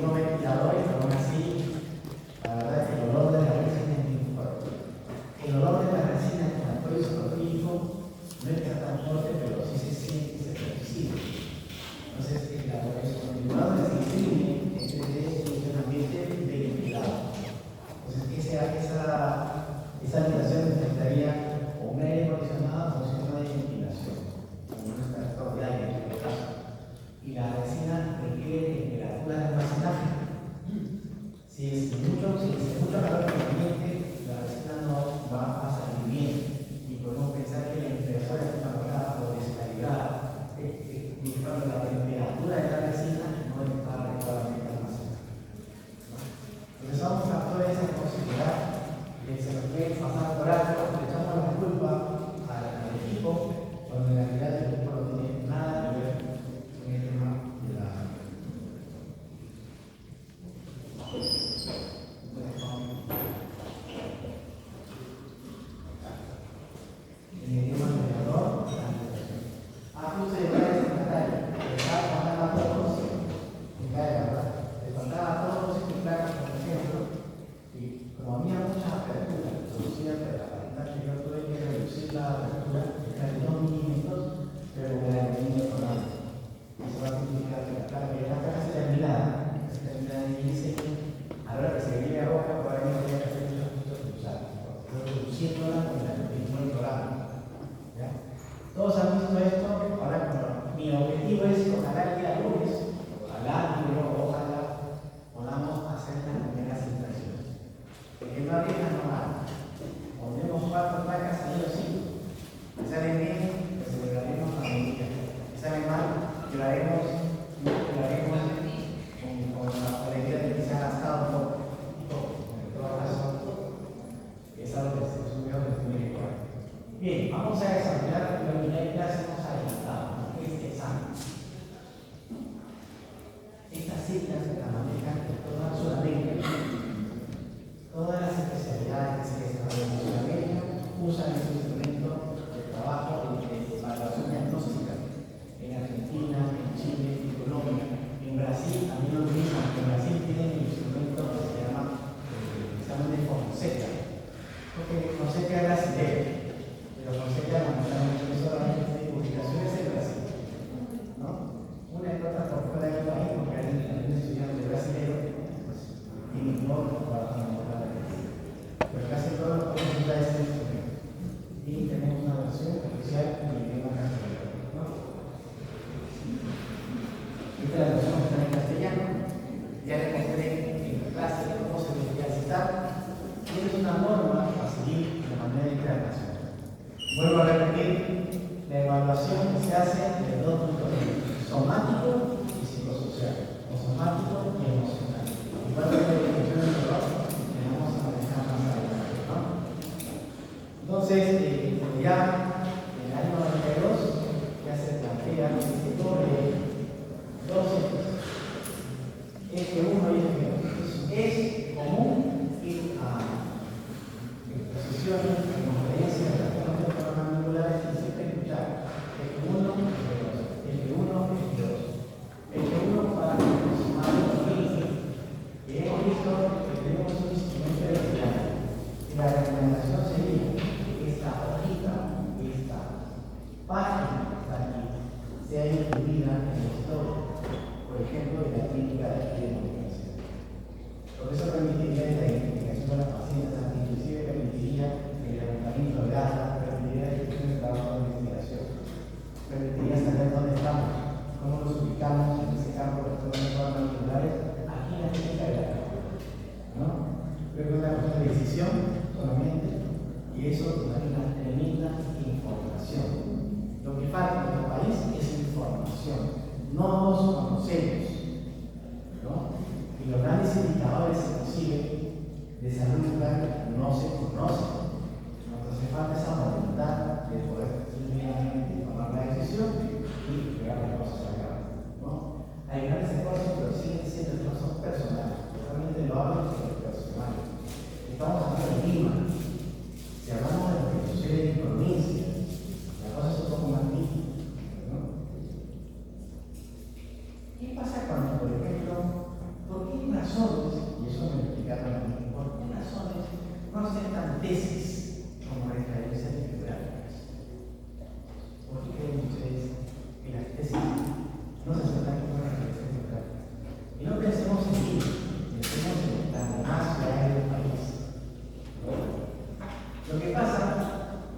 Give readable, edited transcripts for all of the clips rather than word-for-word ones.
conseguimos ventiladores, pero aún así, la verdad es que el olor de la resina es muy fuerte. El olor de la resina con alcohol isopropílico no es que sea tan fuerte, pero sí se siente, se percibe. Entonces, el continuado de sensible es un ambiente ventilado. Entonces, esa habitación necesitaría o un aire acondicionado o un sistema de ventilación, como un extractor de aire en este caso. Y la resina requiere temperatura de almacenaje. Si es mucho calor en el ambiente, la resina no va a salir bien. Y podemos pensar que la impresora está apagada o descalibrada. La temperatura de la resina no está adecuadamente almacenada. Entonces son factores a considerar que se nos puede pasar por alto, le echamos la culpa al equipo, cuando en realidad el equipo no tiene nada que ver con el tema de la. En el tema del error, justo llegó a ese detalle, le faltaba a todos, me cae la verdad, le faltaba a todos estos placas, por ejemplo, y como había muchas aperturas producidas por la parental que yo tuve que reducir la apertura, era de 2 milímetros, pero con la línea económica. Eso va a significar que la placa se terminada en 15, a la hora que se llegue a boca, probablemente habría que hacer muchos ajustes cruzados, reduciéndola con el mismo programa. Todos han visto esto, ahora mi objetivo es ojalá el día lunes, ojalá podamos hacer las primeras impresiones. Porque no arriesgan nomás. Pondremos 4 placas ahí o 5. Si salen bien, pues celebraremos la medida. Si salen mal, lloraremos con la alegría de que se ha gastado poco. En todo caso, es algo que se subió desde muy igual. Bien, vamos a examinar lo que ya hemos adelantado, este examen. Estas citas se las manejan en toda Sudamérica. Todas las especialidades que se desarrollan en Sudamérica usan este instrumento de trabajo de evaluación diagnóstica. En Argentina, en Chile, en Colombia, en Brasil también lo utilizan. En Brasil tienen el instrumento que se llama examen de Fonseca. Porque Fonseca es brasileño. Pero Fonseca lamentablemente solamente hay publicaciones en Brasil, ¿no? Una y otra por fuera del país, porque hay un estudiante brasileño y ninguno para mejorar la vida. Pero casi todos los países usan este instrumento. Y tenemos una versión oficial en el idioma castellano, ¿no? Esta es la versión que está en castellano. Ya les mostré en la clase cómo se debería citar. Y es una norma a seguir de manera internacional. Vuelvo a repetir, la evaluación que se hace de 2 puntos de vista, somático y psicosocial, o somático y emocional. Igual que la definición del dolor, tenemos que manejar más adelante, ¿no? Entonces, ya en el año 92 ya se plantea este doble 2 ejes. Eje 1 y eje 2. Es común ir a exposiciones, a conferencias, a y siempre escuchar eje 1, eje 2, eje 2, para aproximar los límites. Y hemos visto que tenemos un instrumento electoral. Y la recomendación sería que esta hojita, esta página que está aquí, sea incluida en la historia, por ejemplo, de la clínica de democracia. Por eso permitiría la identificación de las pacientes, inclusive permitiría el levantamiento de data, permitiría la ejecución de trabajo de investigación, permitiría saber dónde estamos, cómo nos ubicamos en ese campo de formas moleculares aquí en la clínica de la vida, ¿no? Creo que es una cuestión de decisión solamente, y eso nos da una tremenda información. Lo que falta en nuestro país es información, no nos conocemos, ¿no? Y los grandes indicadores inclusive de salud mental no se conocen. Nos hace falta esa voluntad de poder simplemente tomar la decisión y llegar a las cosas acá, ¿no? Hay grandes esfuerzos, pero siguen siendo esfuerzos personales. Realmente lo hablo de los personales. Estamos hablando de Lima. Si hablamos de lo que sucede en provincias, la cosa es un poco más difícil, ¿no? ¿Qué pasa cuando, por ejemplo, por qué una tesis como referencia bibliográfica? ¿Por qué creen ustedes que las tesis no se aceptan como referencia bibliográfica? Y no pensemos en mí, pensemos en las demás ciudades del país. Lo que pasa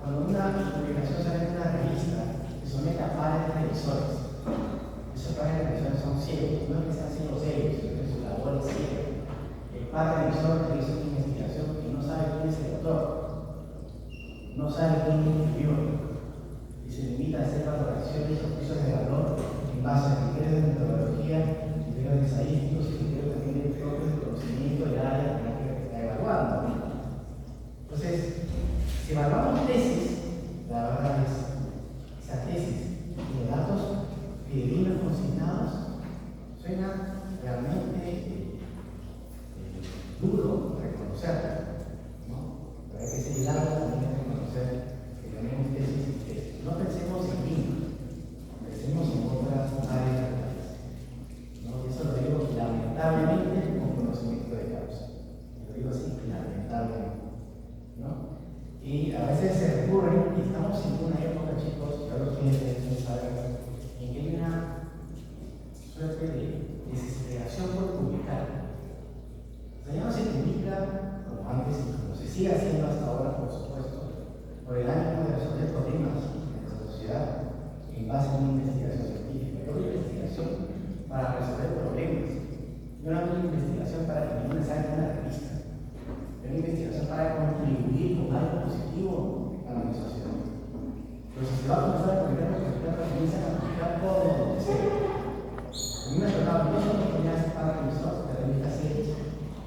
cuando una publicación sale en una revista, se somete a pares de revisores. Esos pares de revisores son ciegos, no es que están siendo ciegos, sino que su labor es ciega. El par de revisor realiza una investigación y no sabe quién es el autor, no sabe quién escribió, y se limita a hacer valoraciones o juicios de valor en base a criterios de metodología, criterios estadísticos y criterios también de propios de conocimiento del área que está evaluando. Entonces, si evaluamos tesis, la verdad es esa tesis y los datos fidedignos consignados suena realmente duro reconocerlo, ¿no? Pero hay que ser largo también de reconocer que tenemos tesis y tesis. No pensemos en mí, pensemos en otras áreas del país, ¿no? Y eso lo digo lamentablemente con conocimiento de causa. Lo digo así, lamentablemente, ¿no? Y a veces se recurre, y estamos en una época, chicos, ya los clientes saben, en que hay una suerte de desesperación por publicar. O sea, ya no se publica como antes y como se sigue haciendo hasta ahora, por supuesto, por el ánimo de resolver problemas en la sociedad en base a una investigación científica. Yo hago investigación para resolver problemas. Yo no hago una investigación para que ningún salga en una revista. Es una investigación para contribuir con algo positivo a la sociedad. Pero si se va a comenzar a publicar, comienzan a publicar todo donde sea. A mí me ha tocado muchas oportunidades para revisar de revistas serias,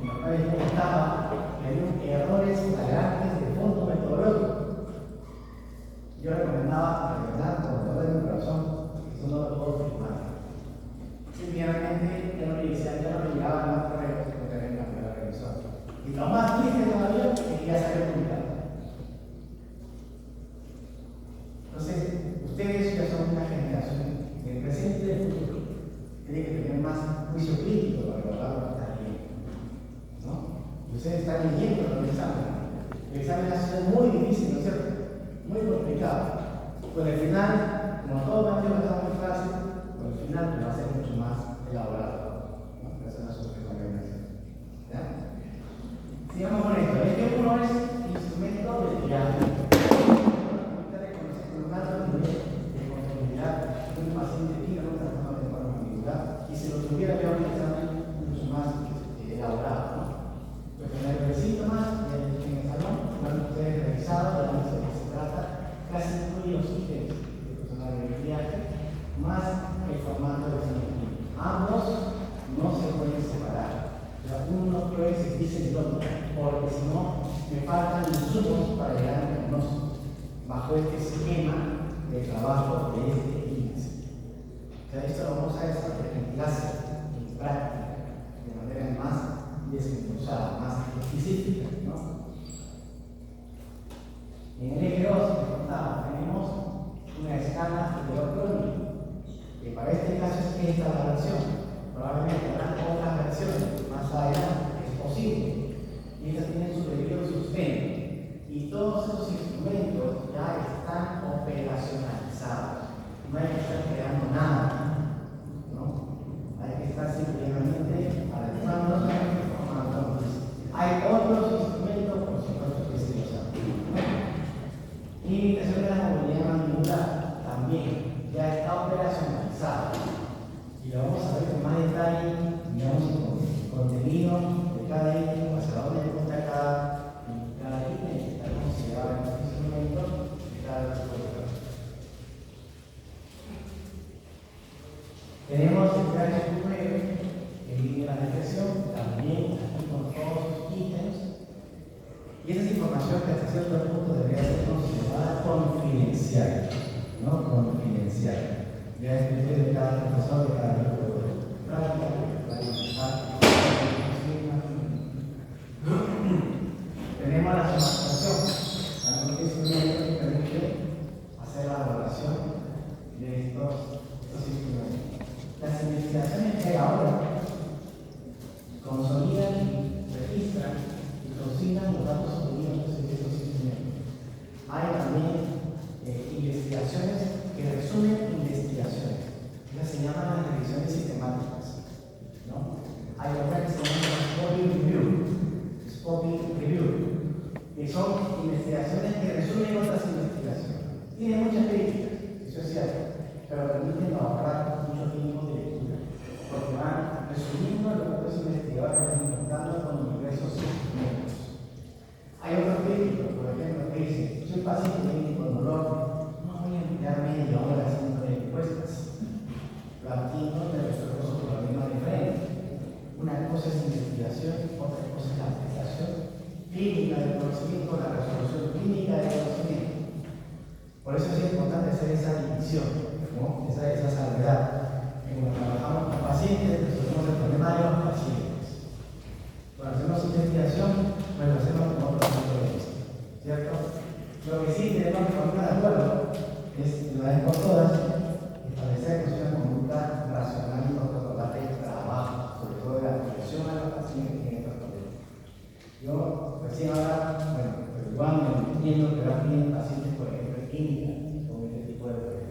en las cuales yo notaba que había errores flagrantes de fondo metodológico. Yo recomendaba con todo mi corazón que eso no lo puedo firmar. Simplemente ya no le llegaban más correos que tener la primera revisor. Y lo más triste todavía es que ya se había publicado. Entonces, ustedes ya son una generación del presente y del futuro. Tienen que tener más juicio crítico para evaluar lo que están leyendo, ¿no? Y ustedes están leyendo los exámenes. El examen ha sido muy difícil, ¿no es cierto? Muy complicado. Pues al final, como todo material está muy fácil, pues al final va a ser mucho más elaborado, ¿no? Esa es su recomendación. ¿Ya? Sigamos con esto. Este uno es instrumento de triaje. Usted reconoce con un alto nivel de conformidad que un paciente tiene un trastorno de conformidad y se lo tuviera que un examen mucho más elaborado, ¿no? Pues tener los síntomas en el salón, bueno, ustedes revisados, de lo que se trata, casi incluye los ítems de personal de triaje, más el formato de examen. Ambos no se pueden separar. Uno puede existir del otro, porque si no, me faltan insumos para llegar al diagnóstico bajo este esquema de trabajo de este índice. O sea, esto lo vamos a desarrollar en clase, en práctica, de manera más desmenuzada, más específica, ¿no? En el eje 2 que contamos, tenemos una escala de lo crónico, que para este caso es esta la versión. Probablemente habrán otras versiones más adelante, es posible, y estas tienen su debido sustento. Y todos esos instrumentos ya están operacionalizados. No hay que estar creando nada, ¿no? Hay que estar simplemente adecuándonos y formándonos. Hay otros instrumentos, por supuesto, que sí lo saben. Y la de la movilidad mandibular también ya está operacionalizada. Y lo vamos a ver con más detalle, digamos, con el contenido de cada ítem, hacia dónde apunta cada ítem, que está considerado en este instrumento de cada dispositivo. Tenemos el TH9, que divide la detección, también aquí con todos sus ítems. Y esa es información que hasta cierto punto debería ser considerada confidencial, ¿no? Confidencial. Ya expliqué de cada profesor, de cada grupo de práctica, tenemos la somatización, tanto que es un método que permite hacer la valoración de estos instrumentos. Las investigaciones que ahora consolidan y registran y consignan los datos obtenidos de estos scoping review, que son investigaciones que resumen otras investigaciones. Tienen muchas críticas, eso es cierto, pero permiten ahorrar muchos tiempos de lectura, porque van resumiendo lo que otros investigadores están encontrando con diversos instrumentos. Hay otros críticos, por ejemplo, que dicen: si un paciente viene con dolor, no voy a emplear media hora haciendo encuestas. Lo atiendo de resolver su problema de frente. Una cosa es investigación, otra cosa es la aplicación clínica del conocimiento, la resolución clínica del conocimiento. Por eso es importante hacer esa división, ¿no? esa salvedad. Cuando trabajamos con pacientes, resolvemos el problema de los pacientes. Cuando hacemos investigación, pues lo hacemos con otro punto de vista, ¿cierto? Lo que sí tenemos que poner de acuerdo es, de una vez por todas, establecer que es una conducta racional y protocolar de trabajo, sobre todo de la atención a los pacientes que tienen estos problemas. Yo recién ahora, igual entiendo que ahora tienen pacientes, por ejemplo, en clínica con este tipo de problemas.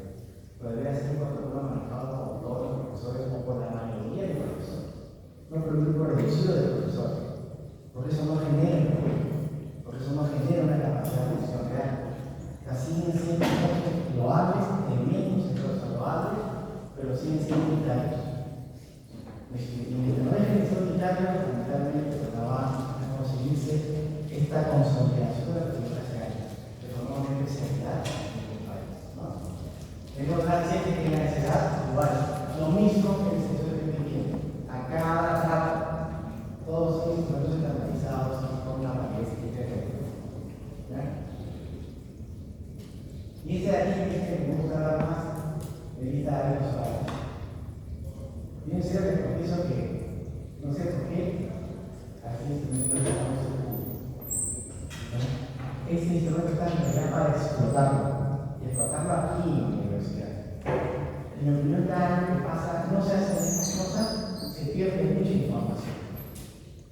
Pero debería ser un protocolo manejado por todos los profesores o por la mayoría de los profesores. No por un grupo reducido de profesores. Porque eso no genera un problema. Porque eso no genera una capacidad de acción real. Siguen siendo loables, tremendos, entonces loables, pero siguen siendo unitarios. Y mientras no dejen de ser unitarios, lamentablemente va a conseguirse esta consolidación de la cultura que hay, de forma muy especialidad en el país. Tengo pacientes que en la necesidad, igual, lo mismo que el centro de entendimiento. A cada rato, todos son instrumentos estandarizados con la validez que tenemos. Y este de aquí es que me gusta hablar más de lista de los usuarios. Tiene que ser que confieso que no sé por qué aquí instrumento de este instrumento está en realidad para explotarlo y explotarlo aquí en la universidad. En el primer año que pasa, no se hacen estas cosas, se pierde mucha información.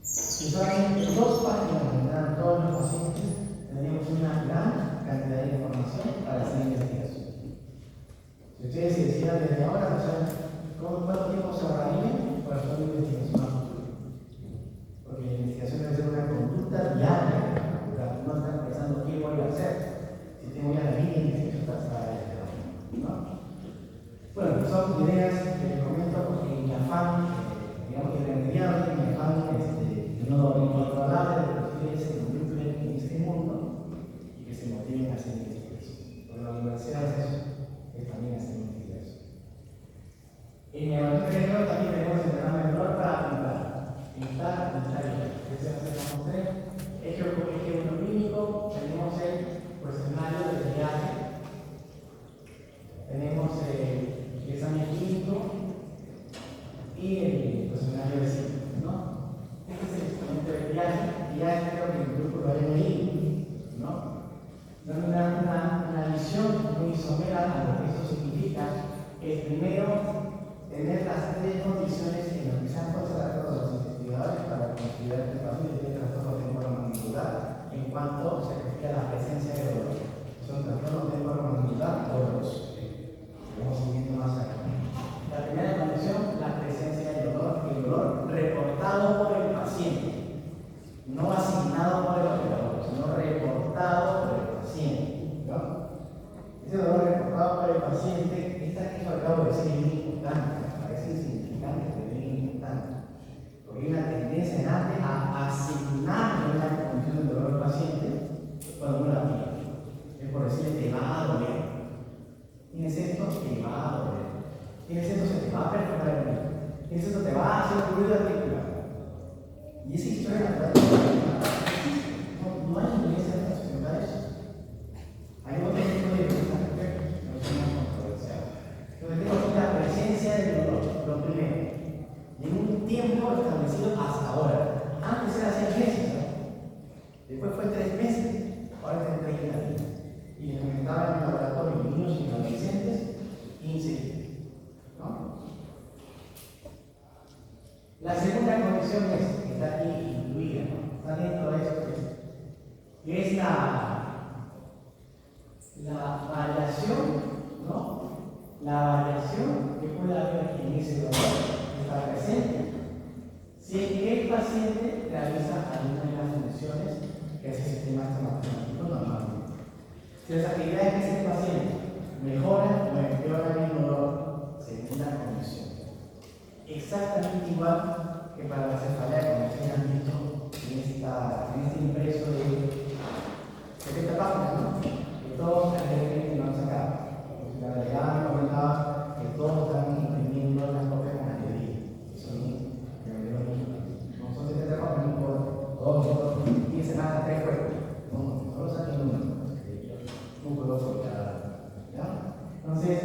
Y solamente 2 páginas donde dan todos los pacientes, tenemos una gran cantidad de información para hacer investigación. Si ustedes se decidan desde ahora, no saben cuánto tiempo se ahorraría para hacer una investigación a futuro. Porque la investigación debe ser una conducta diaria. No están pensando qué voy a hacer si tengo ya la línea de investigación trazada desde ahora. ¿No? Bueno, son ideas que les comento porque en mi afán, digamos que remediable, en mi afán de no incontrolable de los que se involucren en este mundo y que se motiven a hacer investigación. Porque la universidad es eso, es también hacer investigación. En mi laboratorio también tenemos el programa de valor para aplicar. Pintar y ese va a ser como eje clínico, tenemos el cuestionario de viaje, tenemos el examen clínico y el cuestionario de síntomas, ¿no? Este es el instrumento de viaje, creo que el grupo lo haya leído, ¿no? Dan una visión muy somera a lo que eso significa. Es primero tener las 3 condiciones en las que se han considerado los investigadores para considerar que el paciente tiene trastorno temporomandibular en cuanto se refiere a la presencia de dolor. Son trastornos temporomandibular dolorosos. Vamos siguiendo más allá. La primera condición, la presencia del dolor, el dolor reportado por el paciente, no asignado por el operador, sino reportado por el paciente, ¿no? Ese dolor reportado por el paciente, esta que yo acabo de decir es muy importante, parece insignificante, pero es muy importante, porque hay una tendencia en arte a asignarle una condición de dolor al paciente cuando uno la tiene. Es por decirle, te va a doler. Tienes esto, te va a doler. Tienes esto, se te va a perforar el oído. Tienes esto, te va a hacer un ruido articular. Y esa historia natural no hay evidencia para sustentar eso. Hay otro tipo de evidencia que no son más controversiales. Entonces tengo aquí la presencia del dolor, lo primero. En un tiempo establecido hasta ahora. Antes era 6 meses, ¿no? Después fue 3 meses, ahora está en 30 días. Y les comentaba en el laboratorio de niños y adolescentes, 15 días. ¿No? La segunda condición es, que está aquí incluida, ¿no? Está dentro de esto, que es la variación, ¿no? La variación que puede haber aquí en ese dolor está presente. Si es que el paciente paciente realiza alguna de las funciones que ese sistema matemático normalmente. Si las actividades que hace el paciente mejoran o empeoran el dolor según la condición. Exactamente igual que para la cefalea, como ustedes han visto en este impreso de 70 páginas, ¿no? Que todos alegremente lo han sacado. La delegada me comentaba que todos están imprimiendo las copias con alegría. Eso no son 70 páginas, no importa. Todos nosotros 15 semanas, 3 juegos. No, solo saquen uno. Un juego por cada. ¿Ya? Entonces,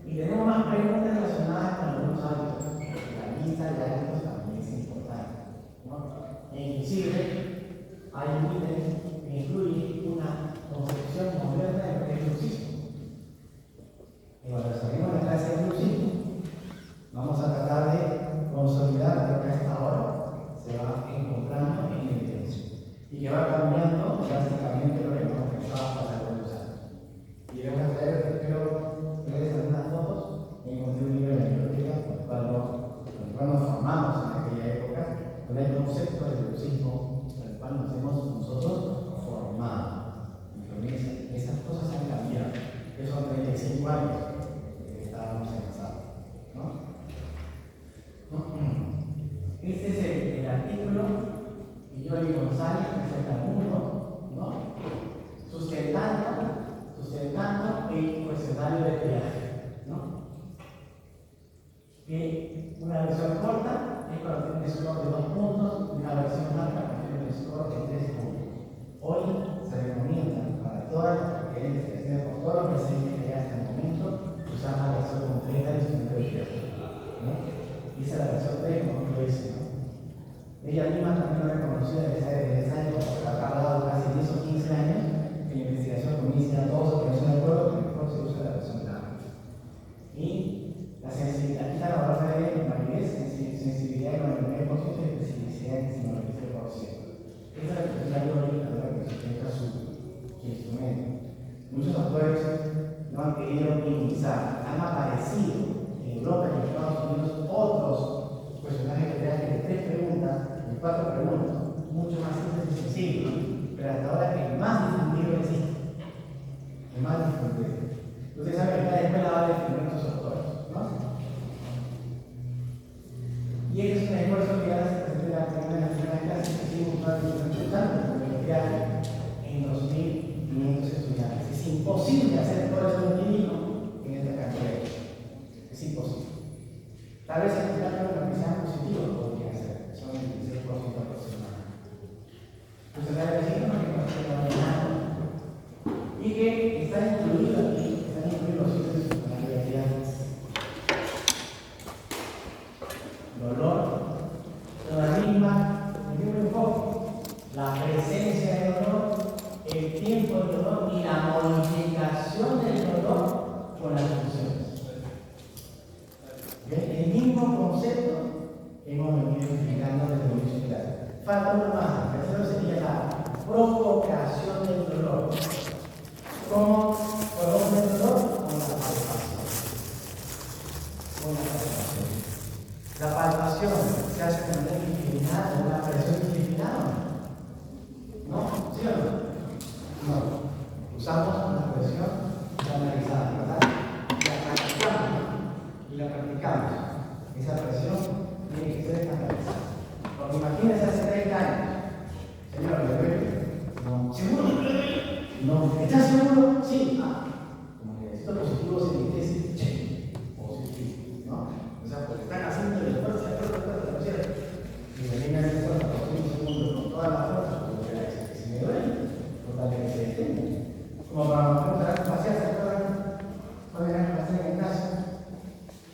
y tenemos más preguntas relacionadas con algunos hábitos. La lista de hábitos también es importante, ¿no? E inclusive, hay un ítem que incluye una concepción moderna de lo que es bruxismo. Y cuando salimos la clase de bruxismo, vamos a tratar de consolidar lo que hasta ahora se va encontrando en evidencia y que va cambiando drásticamente lo que hemos pensado pasar con los años. Y vamos a traer, espero que les algunas fotos. Encontré un libro de la biblioteca con el cual nos formamos en aquella época, con el concepto del bruxismo, con el cual nos hemos nosotros formado. Y esas cosas han cambiado. Esos 35 años que estábamos en pasado, ¿no? Este es el artículo de Yoli González, que es el mundo, ¿no? Sustentando el cuestionario de triaje, ¿no? Que una versión corta es cuando tiene un score de 2 puntos, y una versión larga cuando tiene un score de 3 puntos. Hoy se recomienda para todas las querelles, por todos los presentes que hay hasta el momento, usar la versión completa del instrumento de triaje, ¿no? Y esa es la versión 3, como yo dice, ¿no? Ella misma también lo reconoció desde esa época, porque ha tardado casi 10 o 15 años que la investigación comienza a todos que no son de acuerdo, que mejor se usa la versión larga. Y la sensibilidad, aquí está la palabra de validez, sensibilidad con el 99% y especificidad en el 97%. Esta es la que está ahorita, que sustenta su instrumento. Muchos autores no han querido minimizar, han aparecido en Europa y en Estados Unidos otros cuestionarios que traen de 3 preguntas, de 4 preguntas, mucho más simples y sencillos, pero hasta ahora el más difundido existe. El más difundido. Ustedes saben que cada escuela va a definir estos autores, ¿no? Y este es un esfuerzo que ya se presentó en la primera clase que seguimos usando en 2.500 estudiantes. Es imposible hacer todo eso empírico en esta cantidad. Es imposible. Tal vez en los que sean positivos podrían ser, son el 16% aproximadamente. Entonces, la vecina que considera y que están incluidos aquí, están incluidos los sitios de la realidad. Dolor, la misma, un poco, la presencia del dolor, el tiempo del dolor y la modificación del dolor con las funciones. El mismo concepto hemos venido explicando desde el inicio de la clase. Falta uno más, el tercero sería la provocación del dolor. ¿Cómo provoca el dolor? Con la palpación. La palpación se hace de manera indiscriminada, con una presión indiscriminada. ¿No? ¿Sí o no? No. Usamos una presión analizada, ¿verdad? La practicamos. Esa presión tiene que ser estandarizada. Porque imagínense hace 30 años. Señor, ¿le duele? No. ¿Seguro? No. ¿Estás seguro? Sí. Como que necesito positivos en mi tesis, che. Positivo. ¿no? O sea, porque están haciendo el esfuerzo, ¿no es cierto? Y me viene a hacer fuerza por 5 segundos con toda la fuerza, porque que si me duele, total que se detenga. Como para mostrar la capacidad, ¿se acuerdan? Cuando era capacidad en casa,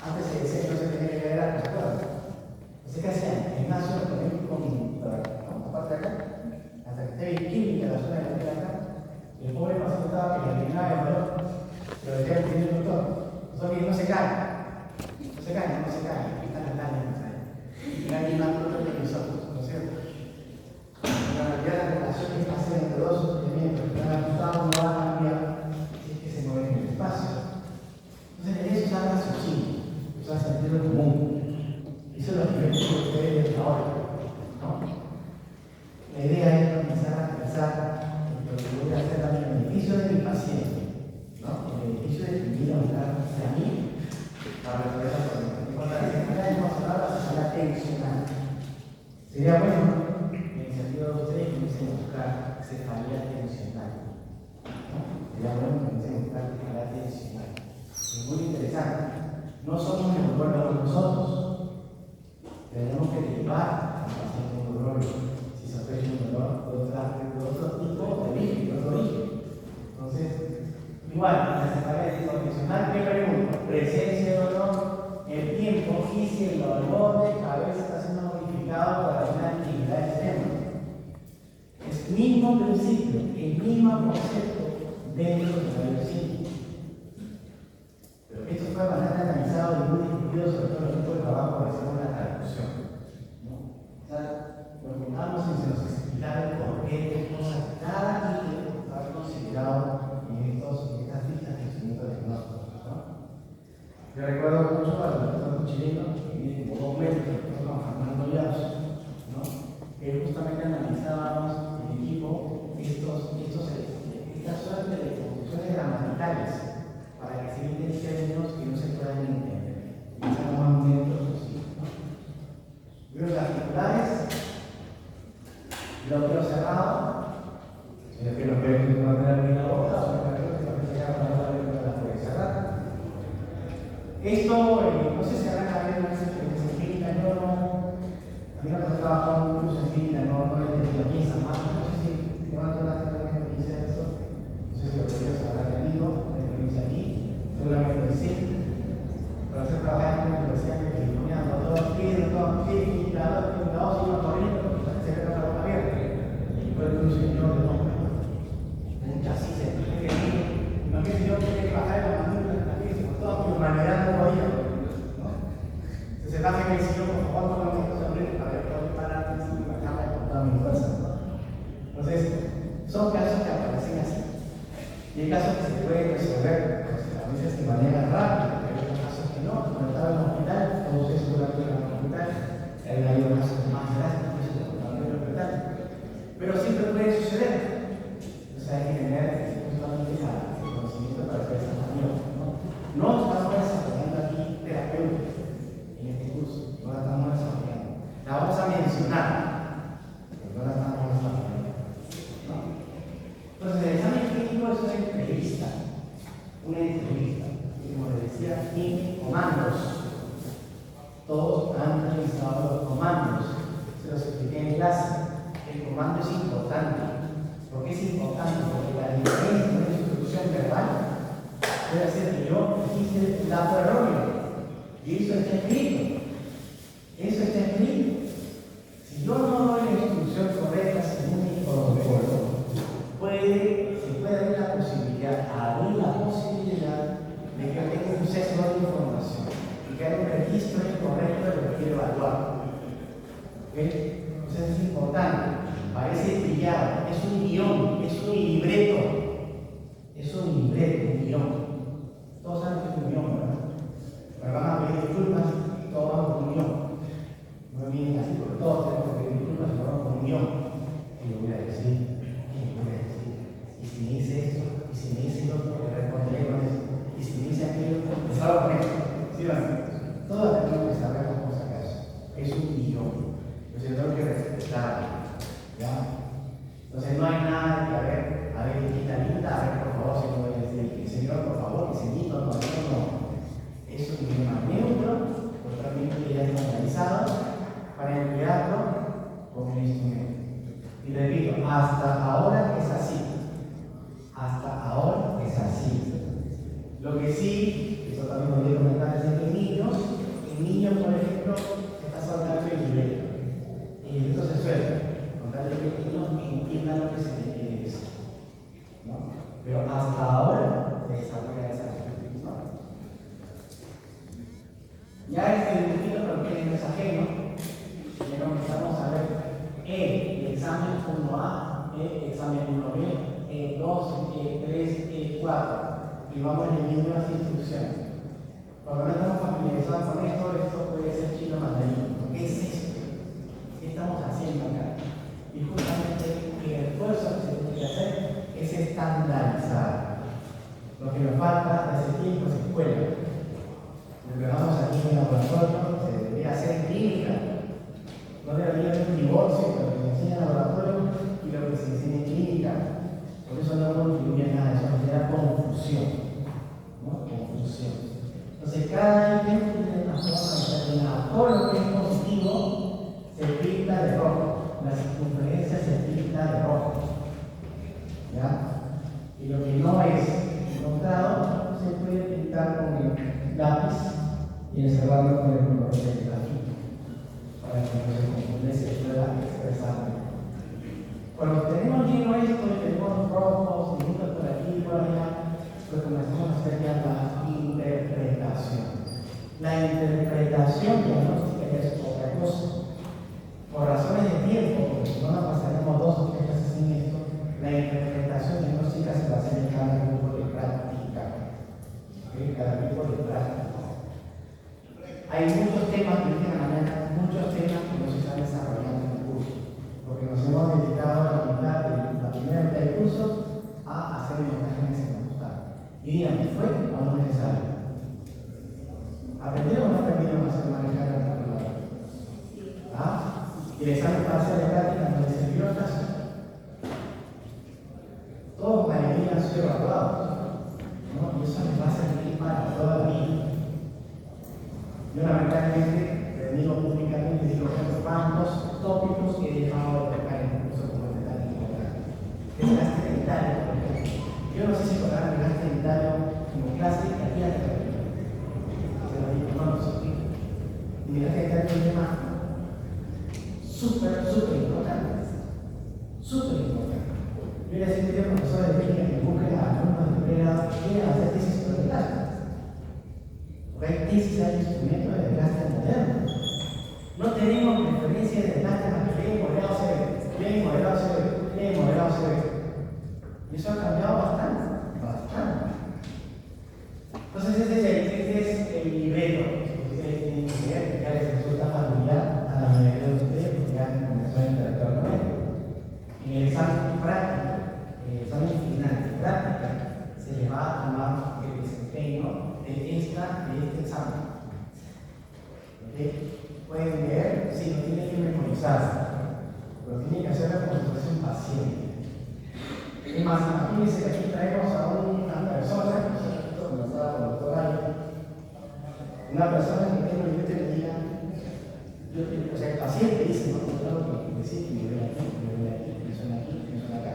antes se decía que no se tenía que ver a las cuerdas. Así que hacían gimnasio con la parte de acá, hasta que esté química la zona de la piel acá. El pobre paciente estaba que le terminaba el dolor Sería bueno, en el sentido de ustedes, que comiencen a buscar cefalía tensional. ¿No? Sería bueno que comiencen a buscar cefalía tensional. Es muy interesante. No somos neurólogos nosotros. Tenemos que derivar al paciente neurológico si sospecha un dolor de otro tipo de origen, de otro origen. Entonces, igual, en la cefalea tensional, ¿qué pregunto? Presencia de dolor, el tiempo y si el dolor de cabeza está siendo modificado por alguna actividad extrema. Es el mismo principio, el mismo concepto dentro de la biología. Pero esto fue bastante analizado y muy discutido, sobre todo en el grupo de trabajo para hacer una traducción. ¿No? O sea, lo juntamos y se nos explica el porqué de cosas cada ítem está considerado en estas listas de instrumentos diagnósticos. ¿No? Yo recuerdo mucho al doctor chileno que viene como 2 meses, el doctor Fernando Llazo, ¿no? Él justamente analizábamos en equipo estas suerte de construcciones gramaticales para que se eviten términos que no se puedan entender. Y sean más neutros posible. ¿No? Grupos articulares, bloqueo cerrado, sino que los veo que no tener la boca, o sea, que se llama la puede cerrar. Esto, no sé si habrán sabido en clínica, a mí me ha trabajado un curso en clínica, no le he piensa más, no sé si levanto la experiencia de eso, no sé si lo que habrá tenido, la experiencia aquí, seguramente sí. Pero hacer trabajar en la Universidad de California, todos los clínica, los iban corriendo, se ve la boca abierta. Y después un señor de nombre, un chasis, imagínense yo tenía que bajar la mandíbula de la pieza, por toda mi humanidad no podía. Se trata que el Señor, por favor, no me dejes abrir para poder parar encima de la cama y con toda mi fuerza. Entonces, son casos que aparecen así. Y hay casos que se pueden resolver, pues, a veces de manera rápida, pero hay otros casos que no. Cuando estaba en el hospital, todos esos durante el hospital, hay habido casos más drásticos en el hospital. Pero siempre puede suceder. Entonces hay que tener justamente el conocimiento para hacer esa maniobra. No estamos desarrollando aquí terapeutas en este curso, no la estamos desarrollando. La vamos a mencionar, pero no la estamos desarrollando. ¿No? Entonces, el examen clínico es una entrevista. Como les decía, en comandos. Todos han realizado los comandos. Se los expliqué en clase. El comando es importante. ¿Por qué es importante? Porque la diferencia de una instrucción verbal puede ser que yo dijiste un dato erróneo. Y eso está escrito. Eso está escrito. Si yo no doy la instrucción correcta según mi protocolo, se puede haber la posibilidad de que tenga un sesgo de información y que haya un registro incorrecto de lo que quiero evaluar. ¿Okay? Entonces es importante. Parece trillado. Es un guión, es un libreto. Es un libreto, un guión. Todos saben que es un guión, ¿verdad? Me van a pedir disculpas, todos vamos con un guión. No me vienen así, porque todos tenemos que pedir disculpas y vamos con un guión. Y lo voy a decir, y lo voy a decir. Y si me dice esto, y si me dice lo otro, le responderé con eso. Y si me dice aquello, pues salgo con eso. ¿Sí o no? Todos tenemos que saber las cosas que hacen. Es un guión. Entonces yo tengo que respetarlo. ¿Ya? Entonces no hay nada de que a ver, quita linda, a ver, por favor, si no voy a decir, Señor, por favor, que se quita, no. Es un idioma neutro, totalmente ya normalizado, para emplearlo como un instrumento. Y repito, hasta ahora es así. Hasta ahora es así. Lo que sí, eso también lo voy a comentar, es que en niños, por ejemplo, está soltando el libreto. El libreto se suelta. Contarle que el niño entienda lo que se le quiere decir. ¿No? Pero hasta ahora se desarrolla esa perspectiva. Ya este dibujito, pero que no es ajeno, ya comenzamos a ver el examen 1A, el examen 1B, E2, E3, E4. Y vamos leyendo las instrucciones. Cuando no estamos familiarizados con esto puede ser chino mandarín. ¿Qué es esto? ¿Qué estamos haciendo acá? Y justamente el esfuerzo que se tiene que hacer es estandarizar. Lo que nos falta desde tiempo es escuela. Lo que vamos aquí en el laboratorio se debería hacer en clínica. No debería haber un divorcio, lo que se enseña en laboratorio y lo que se enseña en clínica. Por eso no contribuye nada, eso genera confusión. ¿No? Confusión. Entonces, cada ítem tiene una forma determinada. Todo lo que es positivo se pinta de rojo. La circunferencia se pinta de rojo. ¿Ya? Y lo que no es encontrado se puede pintar con el lápiz y encerrarlo con el color del grafito para que no se confunda y se pueda expresar. Cuando tenemos lleno esto y tenemos rojos, dibujitos por aquí y por allá, pues comenzamos a hacer ya la interpretación. La interpretación diagnóstica es otra cosa. Por razones de tiempo, porque si no nos pasaremos 2 o 3 clases en esto, la interpretación diagnóstica se va a hacer en cada grupo de práctica. ¿Okay? Cada grupo de práctica. Hay muchos temas que dije mañana, muchos temas que no se están desarrollando en el curso, porque nos hemos dedicado a la mitad de la primera mitad del curso a hacer imágenes en la postal. Y díganme, ¿fue o no necesario? ¿Aprendieron o no aprendieron a hacer manejar la calculadora? ¿Ah? ¿Y el examen parcial de práctica no les sirvió acaso? Todos la mayoría han sido evaluados, ¿no? Y eso les va a servir para toda la vida. Yo lamentablemente, le digo públicamente, digo cuántos tópicos he dejado de tocar en el curso como este tan importante. El gasto dentario, por ejemplo. Yo no sé si tocar el gasto dentario como clase de aquí a la se lo digo, no lo sé. Y el gasto dentario es un tema súper importante. Súper importante. Yo le decía a profesores de química que busquen a alumnos de pregrado que quieren hacer tesis sobre el gasto. Porque hay tesis, hay instrumentos de desgaste moderno. No tenemos referencia de desgaste más que bien modelado severo, bien modelado severo, bien modelado severo. Y eso ha cambiado bastante, bastante. Entonces ese es el libreto que ustedes tienen que leer, que ya les resulta familiar a la mayoría de ustedes, porque ya han comenzado a interactuar con él. En el examen práctico, en el examen final de práctica, se les va a tomar el desempeño de este examen. ¿Okay? Pueden leer, sí, no tienen que memorizarse, pero tienen que hacerlo como si fuese un paciente. Es más, imagínense que aquí traemos a una persona, como estaba con el doctor Ayo, una persona que tengo y yo te diga, o sea, el paciente dice, no, yo tengo que decir que me duele aquí, me suena aquí, me suena acá.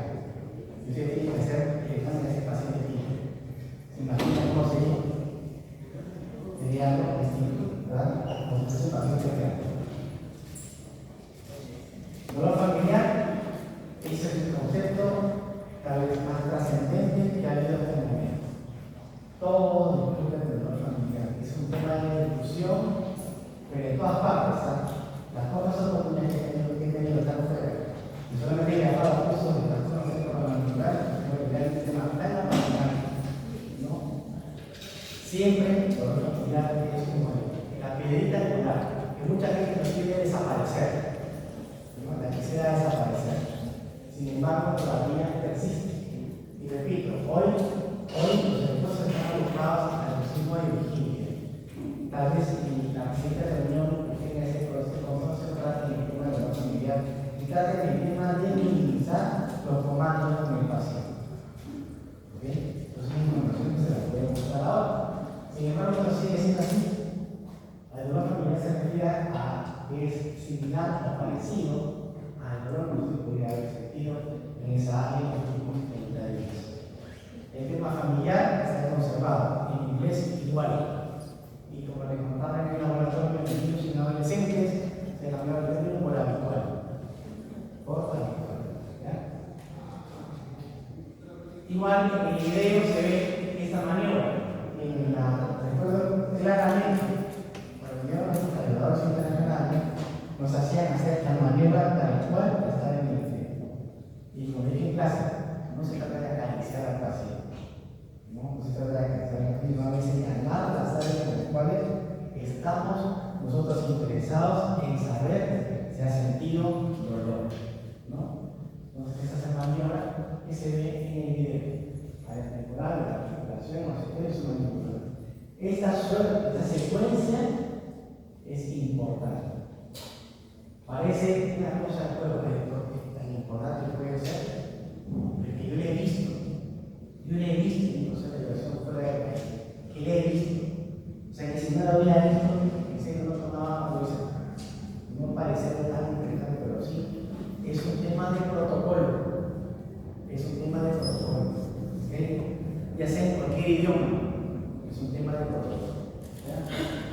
Y usted tiene que hacer el examen de ese paciente aquí. ¿Se imagina cómo sería? Sería algo distinto, ¿verdad? Como si fuese un paciente real. Dolor familiar, ese es el concepto cada vez más trascendente que ha habido hasta el momento. Todo disfruta del dolor familiar. Es un tema de discusión, pero en todas partes, ¿sabes? Las pocas oportunidades que he tenido estar fuera, y solamente he grabado cursos de trastornos neuromusculares, porque realmente es un tema tan apasionante, ¿no? Siempre el dolor familiar es como la piedrita angular, que mucha gente nos quiere desaparecer, ¿no? La quisiera desaparecer. Sin embargo, todavía persiste. Y repito, hoy los esfuerzos están abocados al mismo de Virginia. Tal vez en la siguiente reunión que tenga ese consorcio trate el tema de la familiar y trate el tema de minimizar los comandos con el paciente. ¿Ok? Entonces, es una información que se la podemos dar ahora. Sin embargo, no sigue siendo así. La dolor familiar se refiere a que es similar o parecido al dolor que usted podría haber sentido en esa área en los últimos 30 días. El tema familiar está conservado, en inglés igual. Y como les contaba en el laboratorio de niños y adolescentes, se cambió el término por habitual. Por habitual. ¿Ya? Igual en el video se ve esta maniobra. Recuerdo claramente, cuando yo los evaluadores internacionales nos hacían hacer la maniobra tal cual está en el video. Y como dije en clase, no se trata de acariciar al paciente, no se trata de acariciar al paciente, sino de señalar las áreas en las cuales estamos nosotros interesados en saber si ha sentido dolor, ¿no? Entonces esa es la maniobra que se ve en el video. La temporal, la articulación, no se puede subir. Esta secuencia es importante. Parece una cosa más de protocolo. Es un tema de protocolo. ¿Okay? Ya sea en cualquier idioma. Es un tema de protocolo. ¿Ya?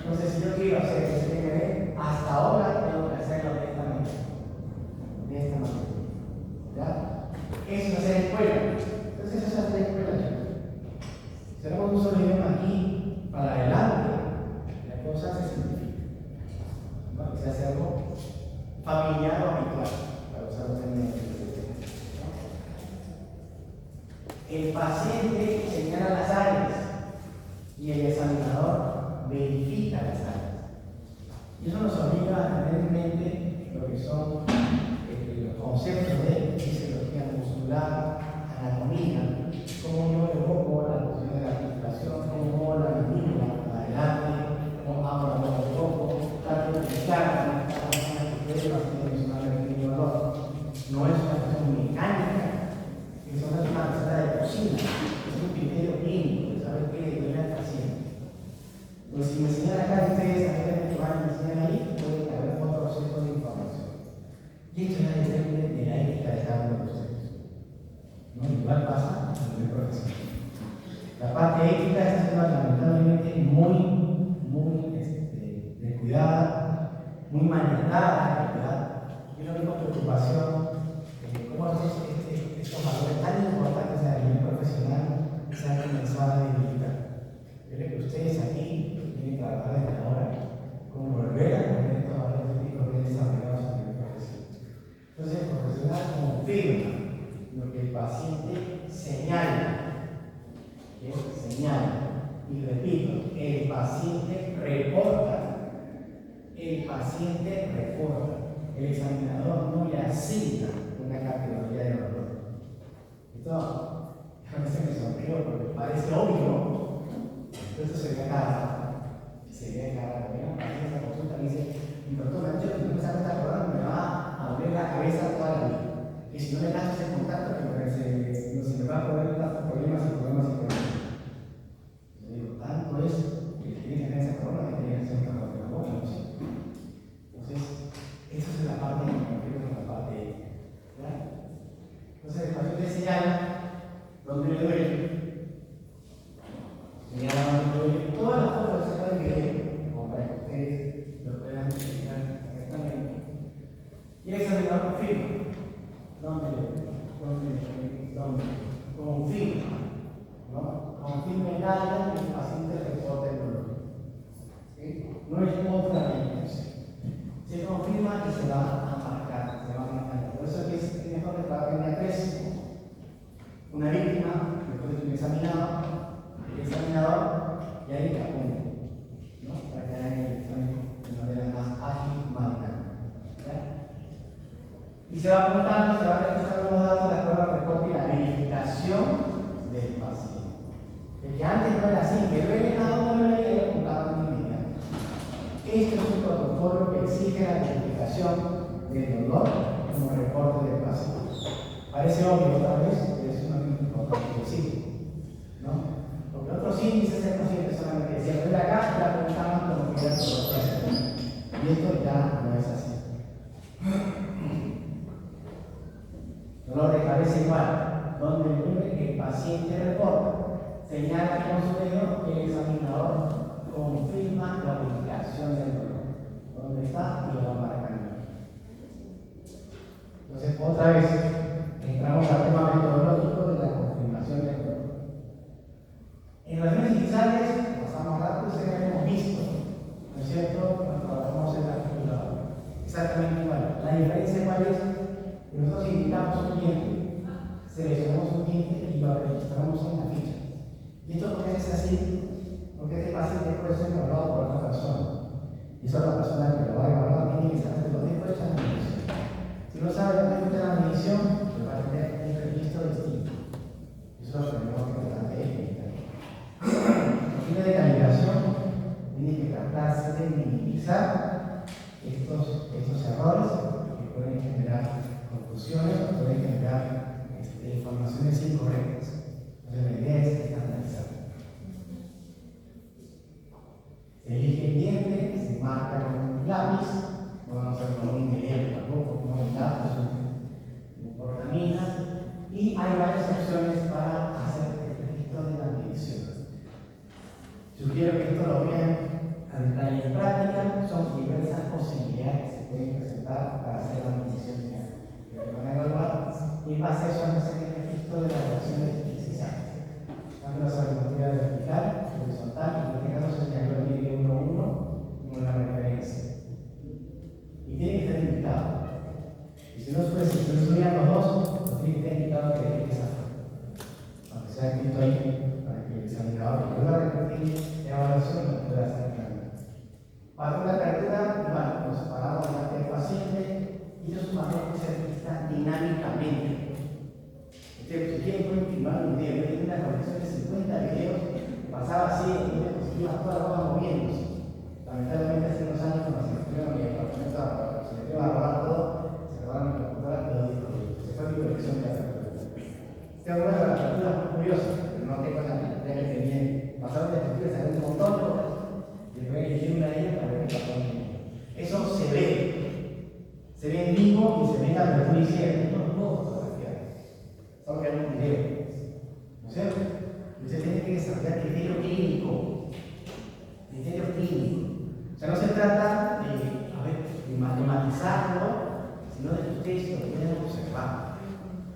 Entonces, si yo quiero hacer STMD, hasta ahora tengo que hacerlo de esta manera. De esta manera. ¿Ya? Eso es hacer escuela. Entonces, eso es hacer escuela, chicos. Si tenemos un solo idioma aquí, para adelante, la cosa se simplifica. ¿No? Se hace algo familiar o habitual, para usar los términos de el paciente señala las áreas y el examinador verifica las áreas. Y eso nos obliga a tener en mente lo que son los conceptos de fisiología muscular, anatomía, cómo yo evoco la posición de la articulación, cómo muevo la mandíbula para adelante, cómo abro la boca del tronco, trato de explicar esta persona que ustedes van a mencionar el pequeño valor. No es una cuestión mecánica. Eso no es una receta de cocina, es un criterio clínico de saber qué le duele al paciente. Pues si me enseñan acá ustedes a ver que van a enseñar ahí, puede haber otro proceso de información. Y esto ya depende de la ética de cada uno de ustedes. ¿No? Igual pasa a nivel profesional. La parte ética está siendo lamentablemente muy descuidada, muy maniatada, ¿verdad? Y la única preocupación cómo estos valores tan importantes a nivel profesional se han comenzado a debilitar. Yo creo que ustedes aquí tienen que trabajar desde ahora con volver a poner estos valores éticos bien desarrollados a nivel profesional. Entonces, el profesional confirma lo que el paciente señala. Y repito, el paciente reporta. El examinador no le asigna una categoría de valor. Esto a veces me sonrío porque parece obvio, pero esto se ve acá. Mira, parece esa consulta y dice: mi doctor me ha dicho que no me saca esta corona, me va a doler la cabeza toda la vida. Y si no le das ese contacto, se me va a poner tantos problemas. Yo digo, tanto es que tiene que tener esa corona que tiene que hacer una corona de la boca, no sé. Entonces, esa es la parte que me refiero con la parte ética. Entonces, el paciente señala donde le duele. Señala donde le duele. Todas las fotos se pueden ver, como para que ustedes lo puedan identificar exactamente. Y el examinador confirma. ¿Dónde? Confirma. ¿No? Confirma el área y el paciente reporta el dolor. ¿Sí? No es otra medicación. Se confirma y se va a marcar. Por eso es mejor que trabajen de a tres. Una víctima, después de un examinado, el examinador, y ahí la pone, ¿no? Para que hagan el examen de manera más ágil, más dinámica. Y se va apuntando, se va registrando los datos de acuerdo al reporte y la verificación del paciente. El que antes no era así, que duele nada, no le había apuntado en inmediato. Este es un protocolo que exige la verificación del dolor como reporte del paciente. Parece obvio otra vez, pero es una importante decir, ¿no? Porque otros índices del paciente solamente decían: duele acá, la apuntamos como que ya todo lo puede. Y esto ya no es así. Dolor de cabeza igual, donde el paciente reporta, señala con su dedo, el examinador confirma la ubicación del dolor, donde está y lo va marcando. Entonces, otra vez, entramos al tema metodológico de la confirmación del dolor. En las reuniones iniciales, pasamos rápido, ustedes ya hemos visto, ¿no es cierto? Nos trabajamos en la articuladora. Exactamente igual. La diferencia cuál es: nosotros indicamos un cliente, seleccionamos un cliente y lo registramos en la ficha. Y esto porque es así, porque este paciente puede ser evaluado por otra persona. Y esa otra persona que lo va a evaluar tiene que saber los después de la medición. Si no sabe lo que es la medición, pues va a tener un registro distinto. Eso es lo que tenemos que tratar de evitar. Los fines de calibración tienen que tratarse de minimizar estos errores que pueden generar confusiones o pueden generar informaciones incorrectas. Entonces, la idea es estandarizar. Se elige el diente, se marca con un lápiz, no vamos a hacer con un ingrediente tampoco, con un lápiz, ¿verdad? Para hacer la medición final. Lo van a evaluar y en base a eso van a hacer el registro de las relaciones físicas. Tanto la sabiduría vertical, horizontal, y en este caso sería el medio 1-1 con una referencia. Y tiene que estar indicado. Y si no estudian los dos, los tiene que estar indicado que es esa forma. Aunque sea escrito ahí, para que el examinador que vuelva a repetir la evaluación lo pueda hacer claramente. Para una apertura, bueno, nos separamos delante del paciente y ellos sumamente se registran dinámicamente. Ustedes, si quieren, pueden filmar un video. Yo tenía una colección de 50 videos, pasaba así, y iba toda la ropa moviéndose. Lamentablemente, hace unos años, cuando se estudió en mi departamento, se me iba a robar todo, se robaron mi computadora y lo dijo. Se fue mi colección de apertura. Tengo una de las aperturas muy curiosas, pero no tengo la memoria que tenía. Pasaron de estructuras, salió un montón de cosas. Y voy a elegir una de ellas para ver qué pasó en mí. Eso se ve. Se ve en vivo y se ve en la apertura izquierda. No lo puedo fotografiar. Solo que hay un video. ¿No es cierto? Y usted tiene que desarrollar criterio clínico. Criterio clínico. O sea, no se trata de matematizarlo, sino de que ustedes lo puedan observar.